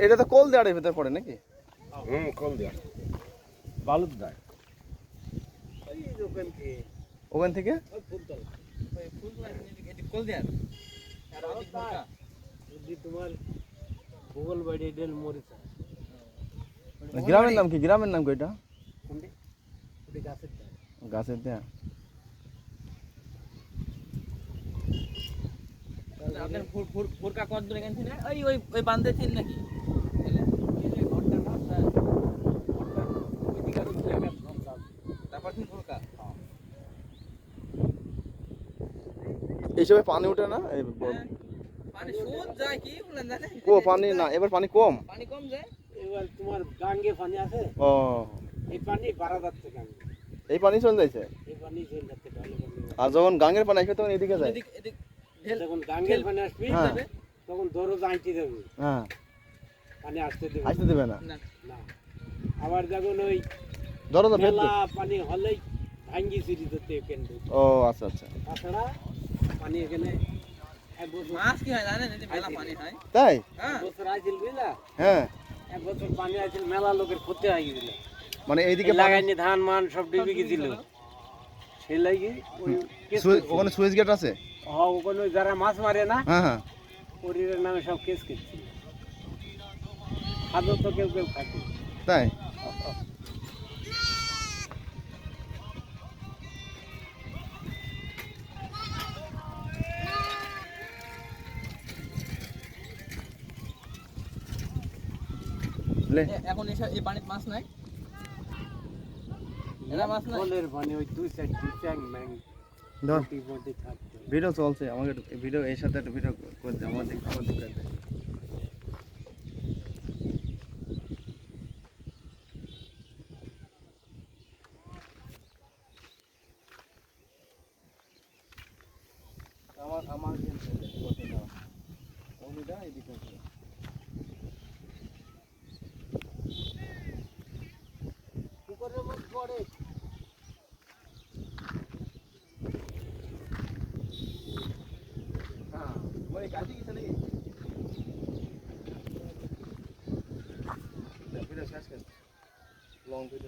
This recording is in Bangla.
এটা তো কোল দেওয়ার ভিতরে পড়ে নাকি? কোল দেওয়া বালুর দেয় ওখান থেকে তোমার ভূগোল বাড়ি ডেল মরিচা গ্রামের নাম কি? গ্রামের নাম কি এটা? গাছের দেয়া। আপনার ফুরকা কত দূরে এখান থেকে? ওই বান্ধে ছিল নাকি? তারপর তুমি ফুরকা এই সময় পানি ওঠে না? পানি সুদ যায় কি বলেন জানেন? ও পানি না, এবার পানি কম। পানি কম যায়। এবার তোমার গাঙ্গে পানি আছে, ও এই পানি বাড়া যাচ্ছে গাঙ্গে, এই পানি চলে যাচ্ছে। এই পানি চলে যাচ্ছে ঢালে পানি। আর যখন গাঙ্গের পানি আসবে তখন এদিকে যায়। যখন গাঙ্গের পানি আসবে তখন দরজা আইতে দেবে, হ্যাঁ পানি আসতে দেবে আসতে দেবে না। না। আবার যখন ওই দরজা ভেদ মেলা পানি হলেই ভাঙ্গি চুরি করতে কেন্দ্র। ও আচ্ছা আচ্ছা। তাছাড়া পানি এখানে এক বছর মাছ কি হয় জানেন? এই মেলা পানি হয়। তাই? হ্যাঁ। এক বছর আইছিল বুঝলা, হ্যাঁ এক বছর পানি আইছিল, মেলা লোকের ক্ষতি হয়ে গেছিল, মানে এইদিকে লাগাইনি ধান মান সব ডুবে গেছিল। সেই লাগি ওই ওখানে সুইচ গেট আছে। ওখানে ওই যারা মাছ মারে না হ্যাঁ হ্যাঁ পরিবারের নামে সব কেস করছিল। খাদ্য তো কেউ কেউ খাচ্ছে। তাই? এখন এই পানিতে মাছ নাই? এরা মাছ নাই? জলের পানি ওই দুই সাইড চ্যাং ম্যাং ধর বডি থাকতো। ভিডিও চলছে, আমাকে ভিডিও এর সাথে একটা ভিডিও করে দে, আমার দিকে আমার আমার করতে দাও। ওইটা এদিকে আছে। পুকুরের মধ্যে পড়ে হ্যাঁ ওই কাটি গেছে নাকি? ভিডিও শেষ কর, লং ভিডিও।